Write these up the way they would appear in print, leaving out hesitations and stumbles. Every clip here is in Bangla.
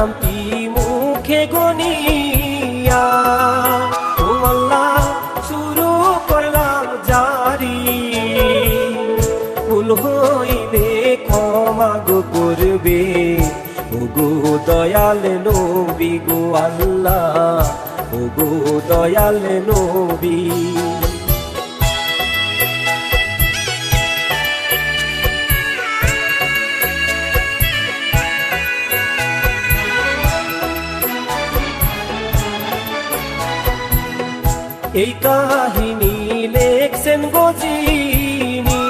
নামটি মুখে গনিয়া ও আল্লাহ শুরু করলাম জারি ভুল হইলে ক্ষমা গো করবে ওগো দয়াল নবী গো আল্লাহ ওগো দয়াল নবী এই কাহিনী লেখছেন গজিনী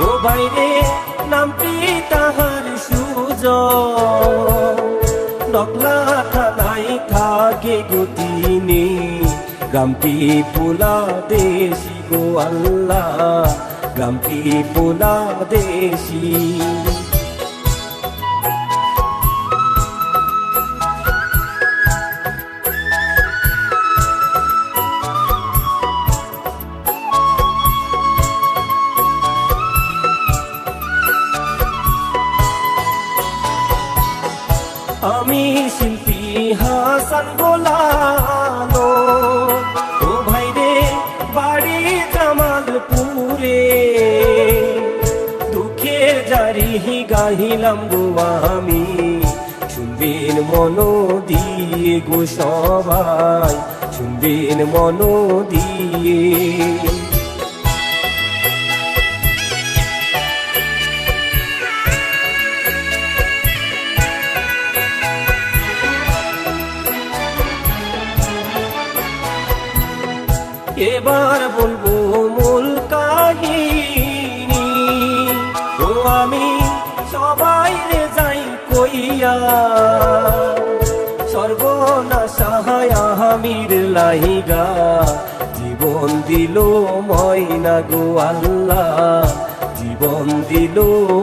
ও বাইরে নামটি তাহার সুজন নকলা থানায় থাকে গতিনি গ্রামটি পোলা দেশি গো আল্লাহ গ্রামটি পোলা দেশি আমি শিল্পী হাসান গোলালো ও ভাইরে বাড়ি জামালপুরে দুঃখের জারি গাহিলাম গো আমি শুনবেন মন দিয়ে গো সবাই শুনবেন মন দিয়ে এবার বলবো মূল কাহিনী ও আমি সবাই রে যাই কইয়া সর্বনাশা আমির লাইগা জীবন দিল ময়না গো আল্লাহ জীবন দিল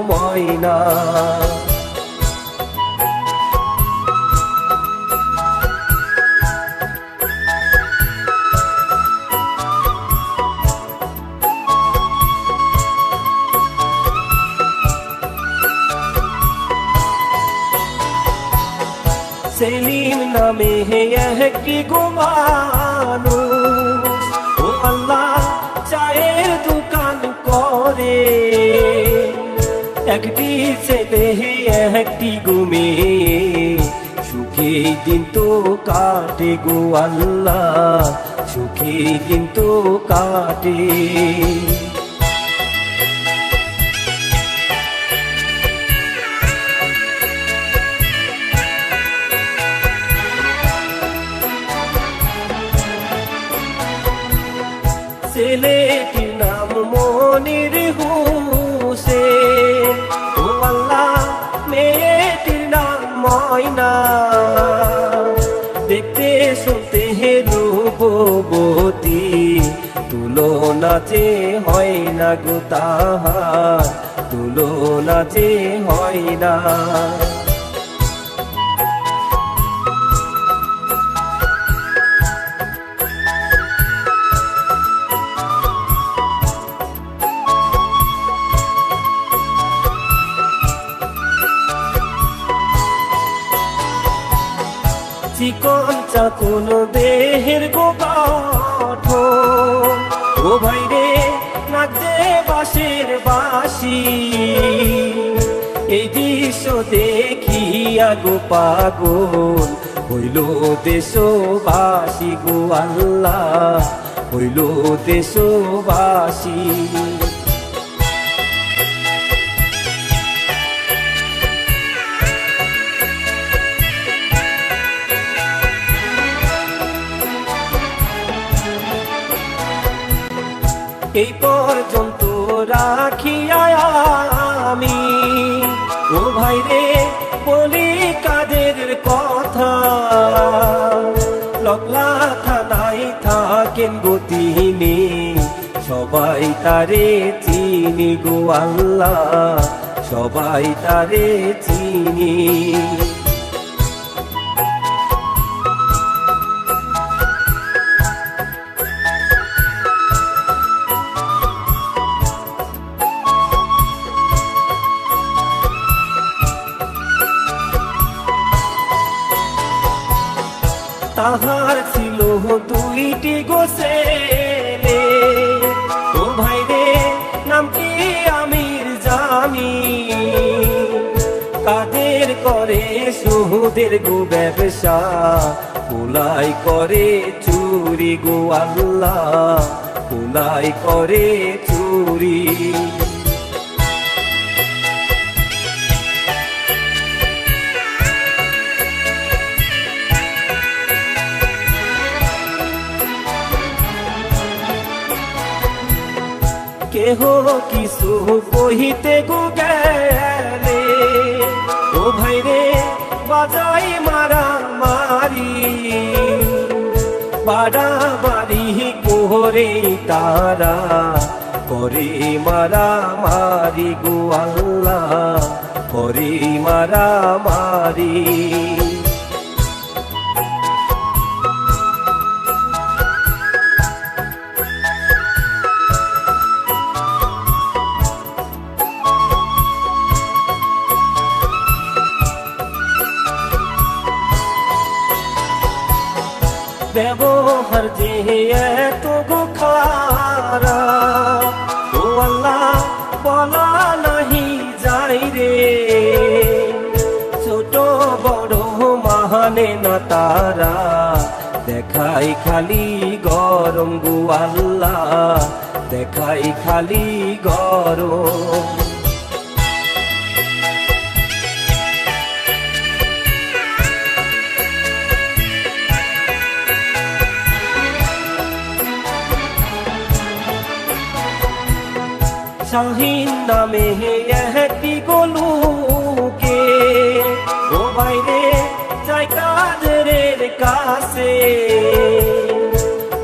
ময়না সেলিম নামে একটি গো মানুষ ও আল্লাহ চায়ের দোকান করে একটি ছেলে একটি গো মেয়ে সুখে দিন তো কাটে গো আল্লাহ সুখে দিন তো কাটে ছেলেটির নাম মনির হোসেন ও আল্লাহ মেয়েটির নাম ময়না দেখতে শুনতে রূপবতী তুলনা যে হয় না গো তাহার তুলনা যে হয় না চিকন চাকুন দেহের গো গঠন ও ভাইরে নাচে বাঁশের বাঁশি এই দৃশ্য দেখিয়া গো পাগল হইল দেশবাসী গো আল্লাহ হইল দেশবাসী এই পর্যন্ত রাখিয়া আমি ও ভাইরে বলি কাদের কথা লগলা থানায় থাকেন গো তিনি সবাই তারে চিনি গো আল্লাহ সবাই তারে চিনি তাহার ছিল দুইটি গোছেলে, ও ভাই রে নাম কি আমির জানি, কাদের করে সুদের গো ব্যবসা, কুলাই করে চুরি গো আল্লাহ, কুলাই করে চুরি। কেহ কিছু কহিতে গো গেলে, ও ভাই রে বাজাই মারা মারি, বাড়াবাড়ি করে তারা করে মারা মারি গো আল্লাহ, করে মারা মারি। ব্যবহার যে এত গো খারাপ, ও আল্লাহ বলা নাহি যাই রে, ছোট বড় মানে না তারা, দেখাই খালি গরম গো আল্লাহ, দেখাই খালি গরম। শাহিন নামে একটি গলুকে, ও বাইরে যাই কাদের কাছে,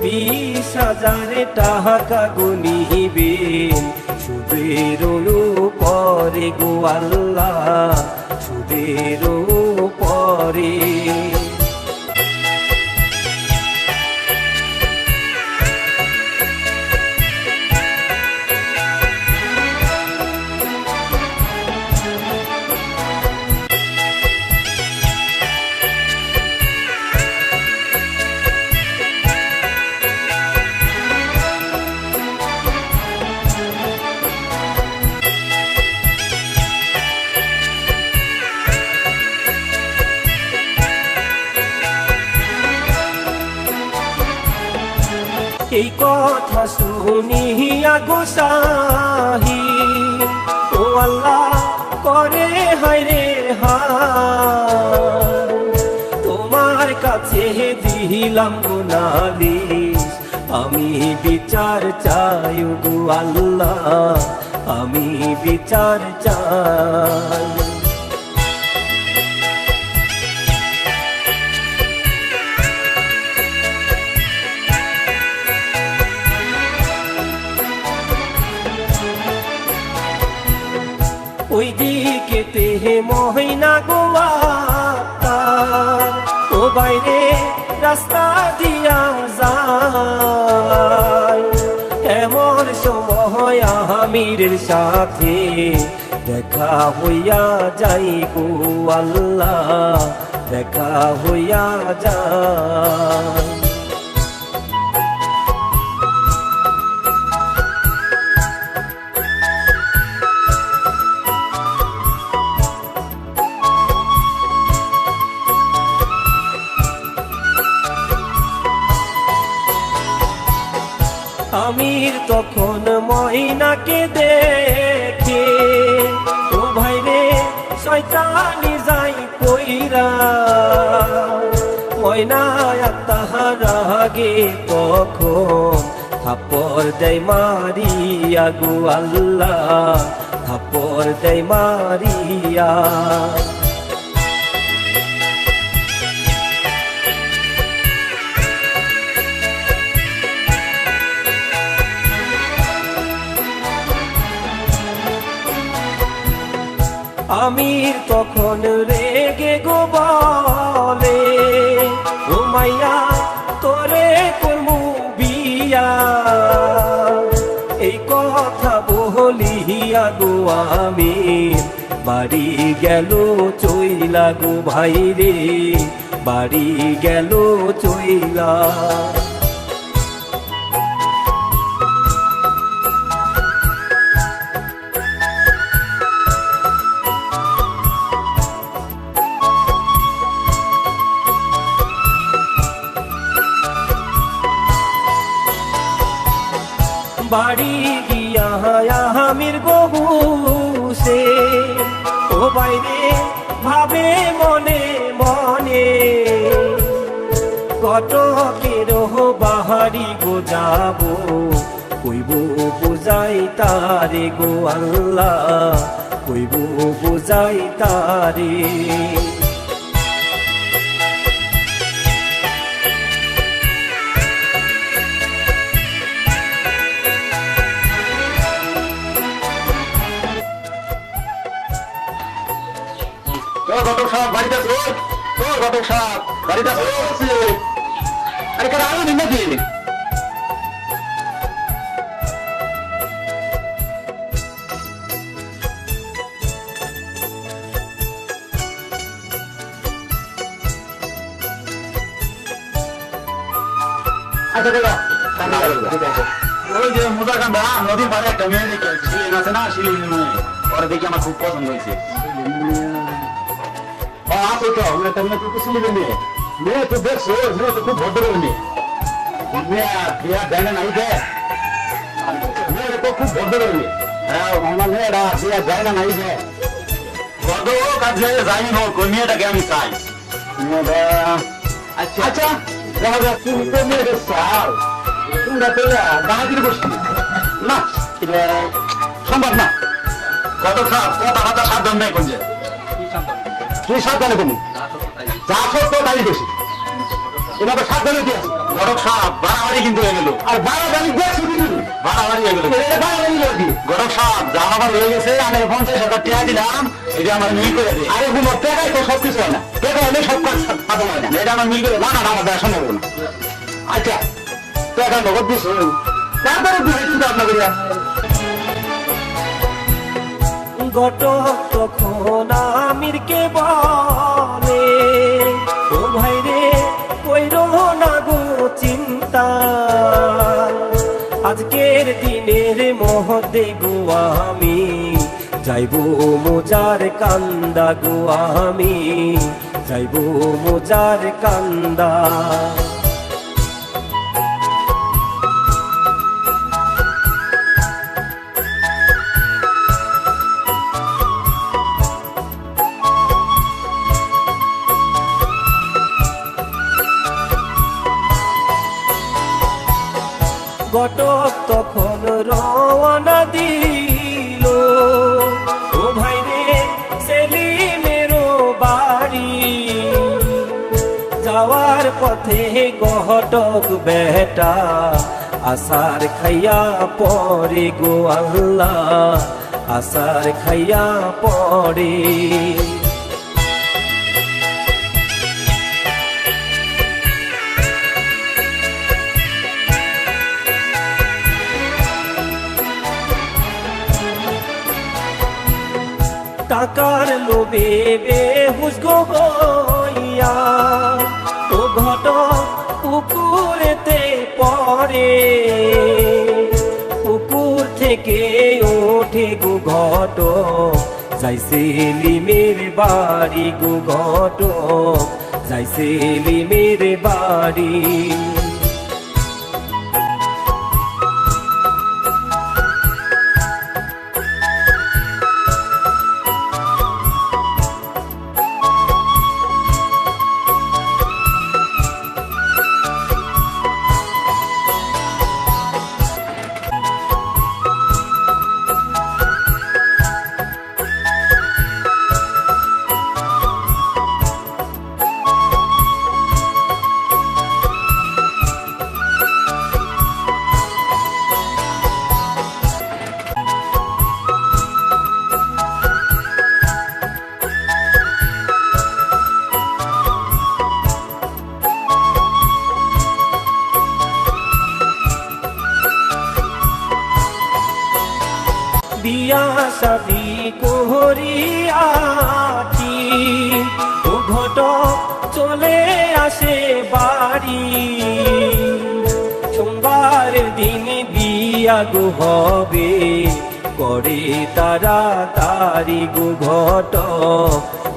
20,000 টাকা গুনিবেন সুদের পরে গো আল্লাহ, সুদের পরে। এই কথা শুনিয়া গো শাহি, ও আল্লাহ করে হায় রে হায়, তোমার কাছে দিলাম গো নালিশ, আমি বিচার চাই গো আল্লাহ, আমি বিচার চাই। ওই দিকে তেহে মহিনা গোয়াতা, ও বাইরে রাস্তা দিয়া যায়, এমন সময় আমির সাথে দেখা হইয়া যাই গো আল্লাহ, দেখা হইয়া যায়। আমির তখন ময়নাকে দেখে, ও ভাই রে শয়তানি যাই কইরা, ময়না তাহার আগে তখন থাপ্পড় দেয় মারিয়া গো আল্লাহ, থাপ্পড় দেয় মারিয়া। আমির তখন রেগে গো বলে, ও মাইয়া তোরে করমু বিয়া, এই কথা বলিয়া গো আমির বাড়ি গেল চইলা গো ভাই রে, বাড়ি গেল চইলা। বাড়ি গিয়া আমির বহু সে ও বাইরে ভাবে মনে মনে, কটকের বাহারি গো যাব, কইব বুঝাই তারে গো আল্লাহ, কইব বুঝাই তারে। ঘটক সাহেব বাড়িতে আছো? ঘটক সাহেব বাড়িতে আছো? আরে কেন আলো দিন নাকি? ওই যে মুদাকান্দা নদীর পাড়ে একটা মেয়ে দেখে শিলিং আছে না, শিলিং মেয়ে, ওরা দেখি আমার খুব পছন্দ হয়েছে। আছে তো একটা মেয়ে খুব শিলিং মেয়ে, মেয়ে তো দেখছো, মেয়ে তো খুব ভদ্র মেয়ে, মেয়ে বিয়া দেয় না নাই দেয়, মেয়ে তো খুব ভদ্র মেয়ে। হ্যাঁ আমার মেয়েরা বিয়া দেয় না নাই দেয়, ভদ্র হোক আর যাই হোক ওই মেয়েটাকে আমি চাই। মেয়েটা আচ্ছা আচ্ছা দেখা যাক তুমি তো মেয়েদের চাও, তোমরা তো ডাকাতির বসছি না, সম্ভব না। কত খারাপ কথা কথা সাবধান নেই কোন যে তুই সাবধানে তুমি যা সত্য তাই বেশি, এভাবে সাবধানে দিয়ে ঘটক সাহেব বাড়াবাড়ি কিন্তু হয়ে গেল। আর বাড়াবাড়ি দেখছি বাড়াবাড়ি হয়ে গেল, ঘটক সাহেব যা আমার হয়ে গেছে, আমি 50,000 টাকা দিলাম, এটা আমার মিল করে দিই। আরে কোনো টাকাই তো সবকিছু হয় না, টাকা হলে সব কাজ সাধন হয় না, এটা আমার মিল করে না, না আমার দেওয়া সম্ভব না। আচ্ছা টাকা নগদ দিস, তারপরে চিন্তা ভাবনা করিয়া। ঘটক তখন আমিরকে বলে, ও ভাই রে কইরো না গো চিন্তা, আজকের দিনের মহদে গো আমি যাইব মোজার কান্দা গো, আমি যাইব মোজার কান্দা। ঘটক তখন রওনা দিল, ও ভাই রে সেলিমেরও বাড়ি, যাওয়ার পথে ঘটক বেটা আসার খাইয়া পরে গো আল্লাহ, আসার খাইয়া পরে। টাকার লোভে বেহুশ গো হইয়া ও ঘটক পুকুরেতে পড়ে, পুকুর থেকে ওঠে গো ঘটক যাইছে লিমের বাড়ি গো, ঘটক যাইছে লিমের বাড়ি। বিয়া শাদি করিয়াছি ও ঘটক চলে বাড়ি সোমবারের দিন বিয়া গো হবে করে তারা তারি গো ঘট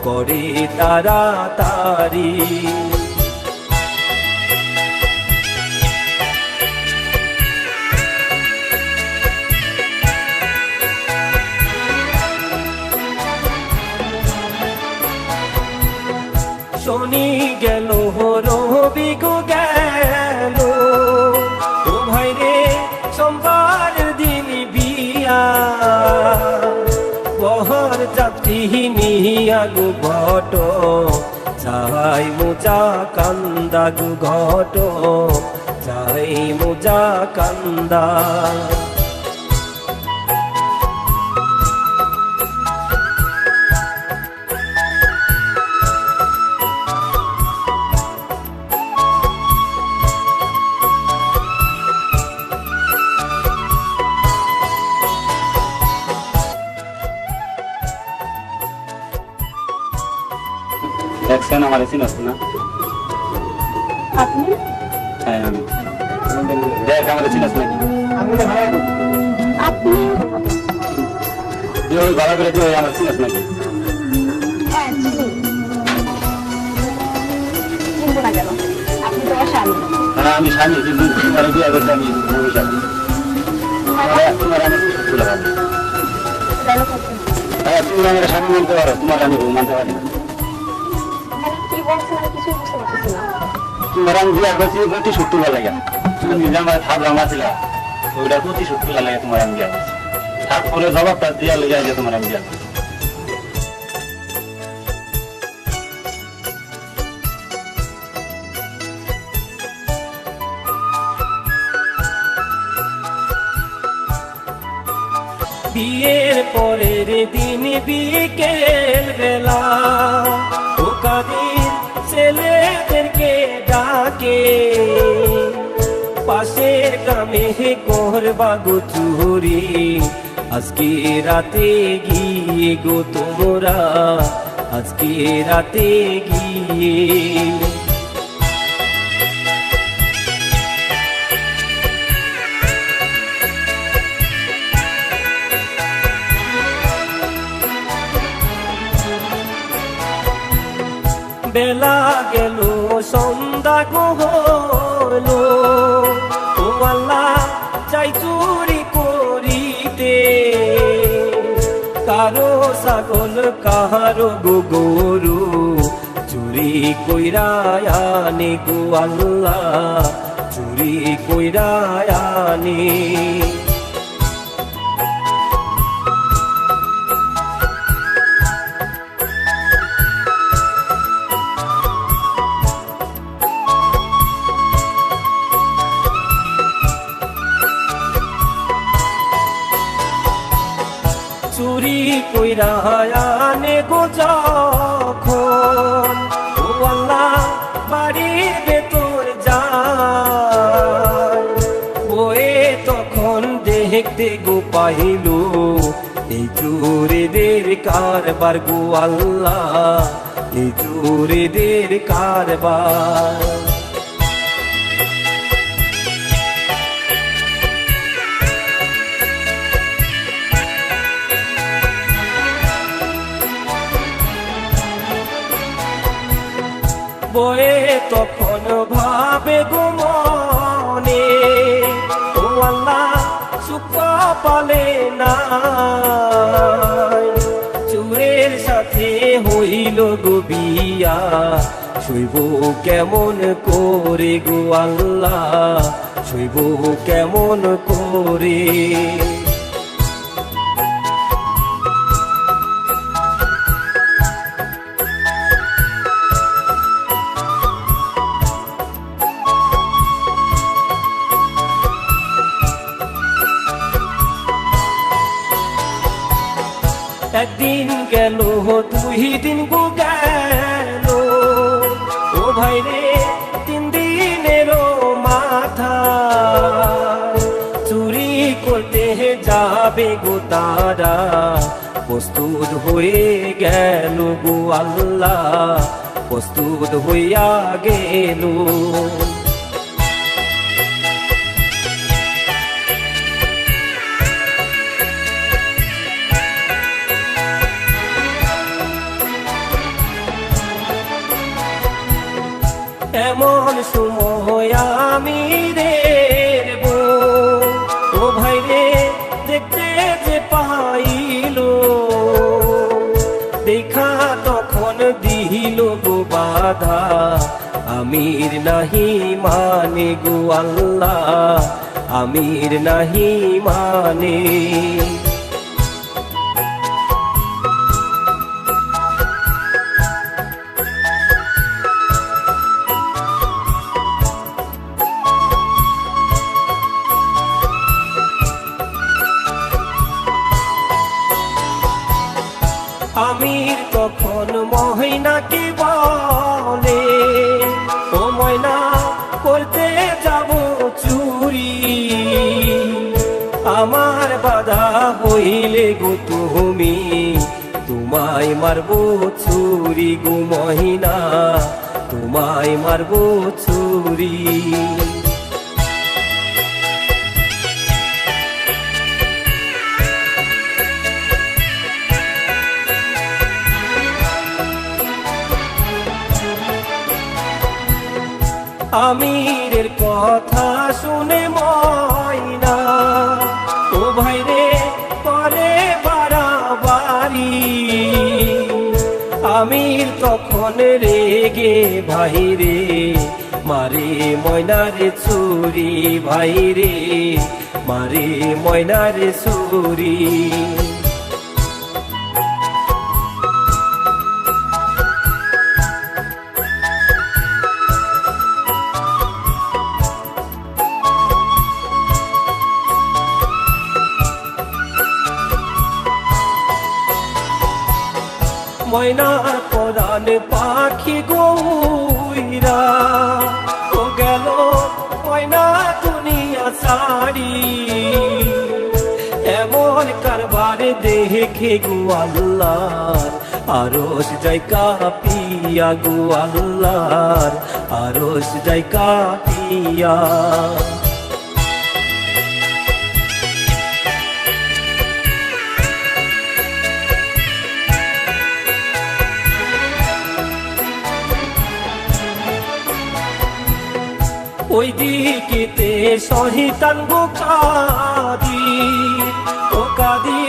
করে তারা তারি শনি গেল রবি গো গেল ও ভাই রে সোমবার দিন বিয়া বহর যাত্রী নিয়া গো ঘট চাই মোজা কান্দা গো ঘট চাই মোজা কান্দা দেখছেন আমার চিনস না আপনি হ্যাঁ আমি দেখ আমার চিনস নাকি আপনি তুই ওই ভালো করে তুই আমার চিনস নাকি হ্যাঁ চিনি চিনবো না কেন আপনি তো আমার স্বামী হ্যাঁ আমি স্বামী কিন্তু তোমার বিয়ে করতে আমি ভবিষ্যৎ তোমার আমি ভুলে পাবো কেন করছেন হ্যাঁ তুমি আমার স্বামী মানতে পারো তোমার আমি বউ মানতে পারি না কি বলছেন আমি কিছুই বুঝতে পারতেছি না তোমার আমি বিয়ে করছি 70 লাগে তুমি যে আমার থাপ রামা ছিল ওইটা 70 লাগে তোমার আমি বিয়ে করছি তারপরে জবাবটা দিয়া লেগে আছে তোমার আমি বিয়ে করছি বিয়ের পরের দিন বিকেল বেলা ও কাদির ছেলেদেরকে ডাকে পাশের গ্রামে করবা গো চুরি আজকে রাতে গিয়ে গো তোমরা আজকে রাতে গিয়ে বেলা গেল সন্ধ্যা গো হলো ও আল্লাহ চাই চুরি করিতে কারো ছাগল কারো গো গরু চুরি কইরা আনে গো আল্লাহ চুরি কইরা আনে চুরি কইরা আনে গো যখন ও আল্লাহ বাড়ির ভেতর যায় ওয়ে তখন দেখতে গো পাইল এই চোরেদের কারবার গো আল্লাহ এই চোরেদের কারবার বয়ে তখন ভাবে গো মনে ও আল্লাহ সুখ পালে না চুরের সাথে হইল গো বিয়া শুইব কেমন করে গো আল্লাহ শুইব কেমন করে একদিন গেল 2 দিন গো গেল ও ভাই রে 3 দিনেরও মাথা চুরি করতে যাবে গো তারা প্রস্তুত হয়ে গেল গো আল্লাহ প্রস্তুত হইয়া গেল এমন সময় আমি রে ও ভাই রে দেখতে যে পাইল দেখা তখন দিল গো বাধা আমির নাহি মানে গো আল্লাহ আমির নাহি মানে আমির তখন ময়নাকে বলে ও ময়না করতে যাব চুরি আমার বাধা হইলে গো তুমি তোমায় মারবো চুরি গো ময়না তোমায় মারবো চুরি আমিরের কথা শুনে ময়না ও ভাই রে করে বাড়াবাড়ি আমির তখন রেগে ভাই রে মারে ময়নার চুরি ভাই রে মারে ময়নার চুরি ময়নার পরাণ পাখি গৌরা ও গেল ময়না দুনিয়া সারি এমন কারবার দেখে গো আল্লাহর আরশ যাই কাঁপিয়া গো আল্লাহর আরশ যাই কাঁপিয়া ওই দিকেতে শহিতান গো কাদি ও কাদি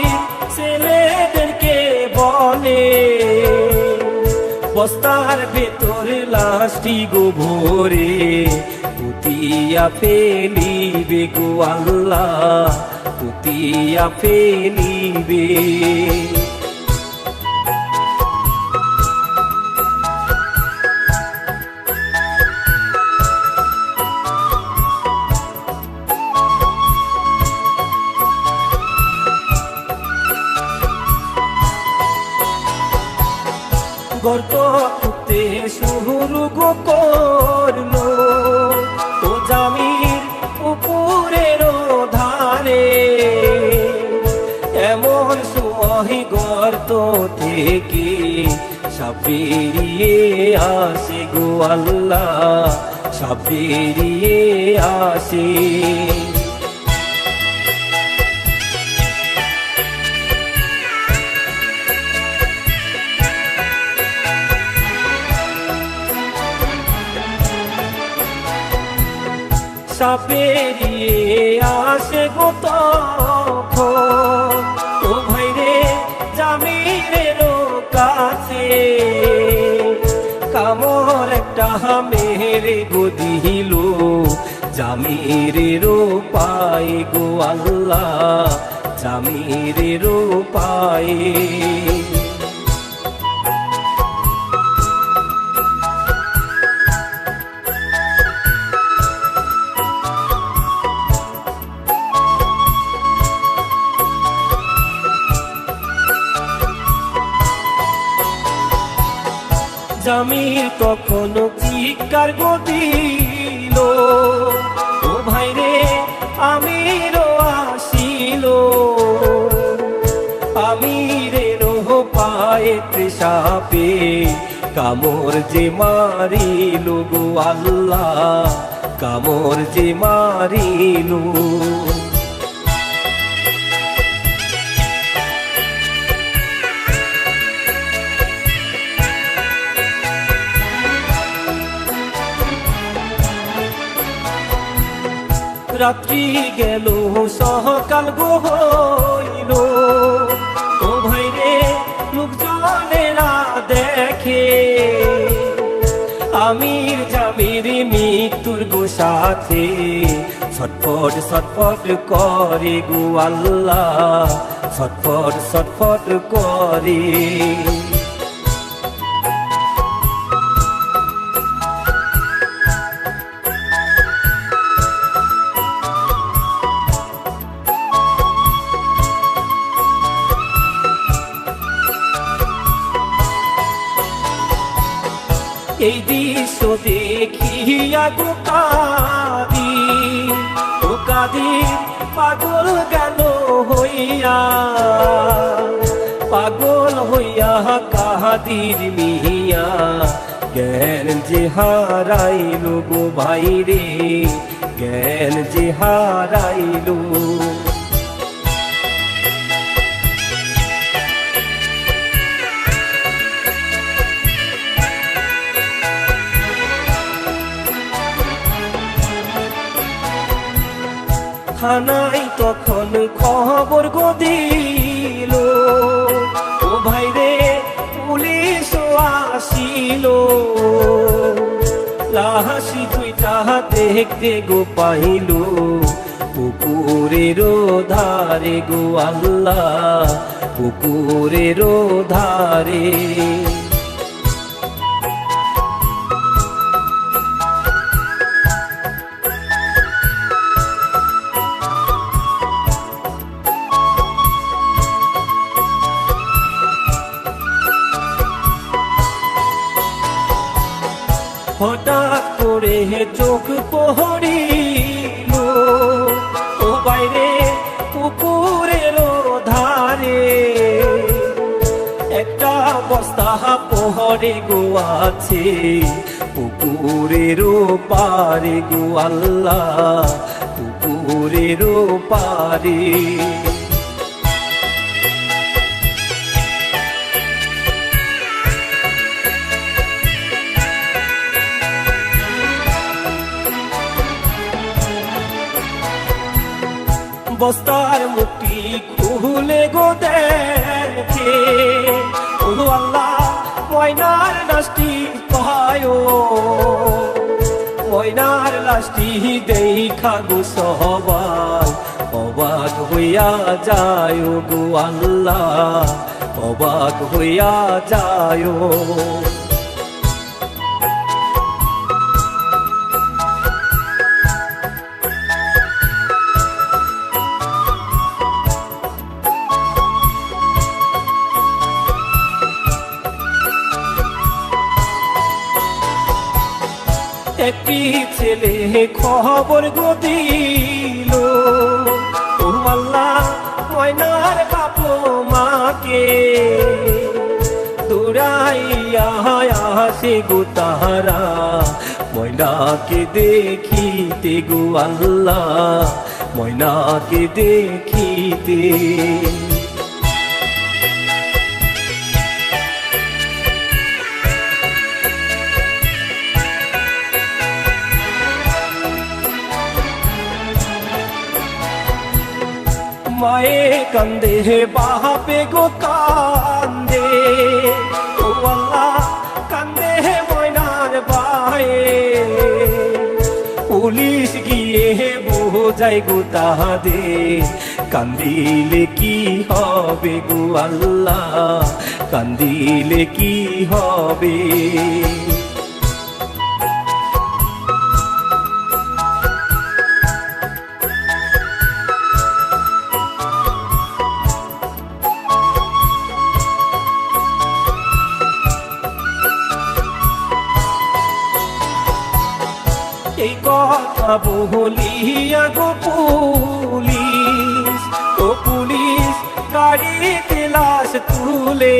ছেলেদেরকে বলে বস্তার ভেতর লাশটি গো ভরে পুতিয়া ফেলিবে গো আল্লাহ পুতিয়া ফেলিবে গর্ত পুঁতে শুরু গো করলো ও জামির পুকুরের ধারে এমন সময় গর্ত থেকে সাপ বেরিয়ে আসে গো আল্লাহ সাপ বেরিয়ে আসে সাপ বেরিয়ে আসে গো তখন ও ভাই রে জামিরের কাছে কামড় একটা মেরে গো দিল জামিরের পায়ে গো আল্লাহ জামিরের পায়ে জামির তখন চিৎকার গো দিল ও ভাই রে আমিরও আসিল আমিরের পায়ে সাপে কামড় যে মারিল গো আল্লাহ কামড় যে মারিল রাত্রি গেল সকাল গো হইল, ও ভাইরে লোকজনেরা দেখে আমির জামির মৃত্যুর গো সাথে ছটফট ছটফট করে গো আল্লাহ, ছটফট ছটফট করে। এই দৃশ্য দেখিয়া গো কাঁদি, ও কাঁদি পাগল গেল হইয়া, পাগল হইয়া কাদির মিয়া জ্ঞান যে হারাইল গো ভাইরে, জ্ঞান যে হারাইল। থানায় তখন খবর গো দিল, ও ভাইরে পুলিশ আসিল, লাশি দুইটা দেখতে গো পাইল পুকুরের ধারে গো আল্লাহ, পুকুরের ধারে। হঠাৎ করে চোখ পড়িল, ও বাইরে পুকুরের ধারে একটা বস্তা পহরে গো আছে, পুকুরের পারে গো আল্লাহ, পুকুরের পারে। বস্তার মুখটি খুলে গো দেখে, ও আল্লাহ ময়নার লাশটি পায়, ময়নার লাশটি দেখা গো সবাই অবাক হইয়া যায় গো আল্লাহ, অবাক হইয়া যায়। একটি ছেলে খবর গো দিল, ও আল্লাহ ময়নার বাপ মাকে দৌড়াইয়া আসে গো তাহারা, ময়নাকে দেখিতে গো আল্লাহ, ময়নাকে দেখিতে। মায়ে কান্দে বাপে গো কান্দে, ও আল্লাহ কান্দে ময়নার বায়ে, পুলিশ গিয়ে বোঝাই গো তাহাদের, কান্দিলে কি হবে গো আল্লাহ, কান্দিলে কি হবে। এই কথা বলিয়া গো পুলিশ, ও পুলিশ গাড়িতে লাশ তুলে,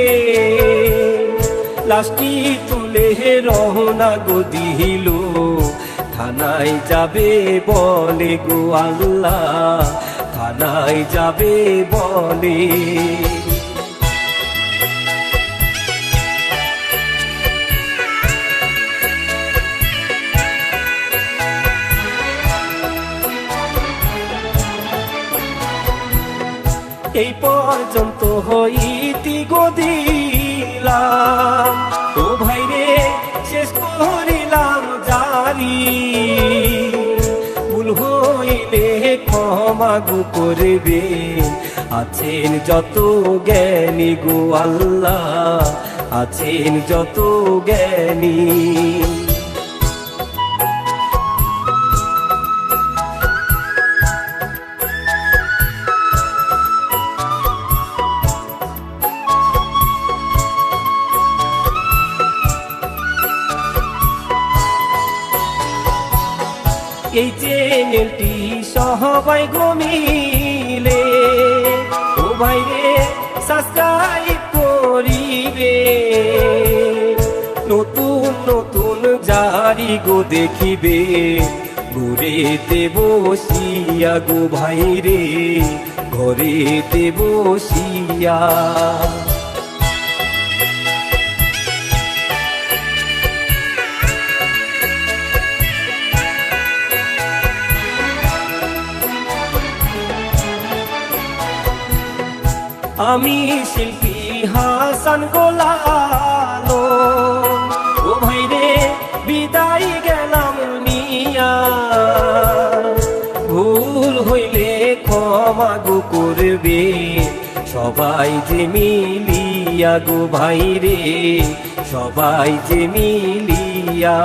লাশটি তুলে রওনা গো দিল, থানায় যাবে বলে গো আল্লাহ, থানায় যাবে বলে। এই পর্যন্ত হইতি গদিলাম ও ভাইরে শেষ করিলাম জারি ভুল হইলে ক্ষমা গো করবে আছেন যত জ্ঞানী গো আল্লাহ আছেন যত জ্ঞানী এই চ্যানেলটি সবাই গমিলে ও ভাইরে সাবস্ক্রাইব করিবে নতুন নতুন জারি গো দেখিবে ঘুরেতে বসিয়া গো ভাইরে ঘরেতে বসিয়া আমি শিল্পী হাসান গোলালো ও ভাইরে বিদায় গেলাম নিয়া ভুল হইলে ক্ষমা গো করবে সবাই যে মিলিয়া গো ভাইরে সবাই যে মিলিয়া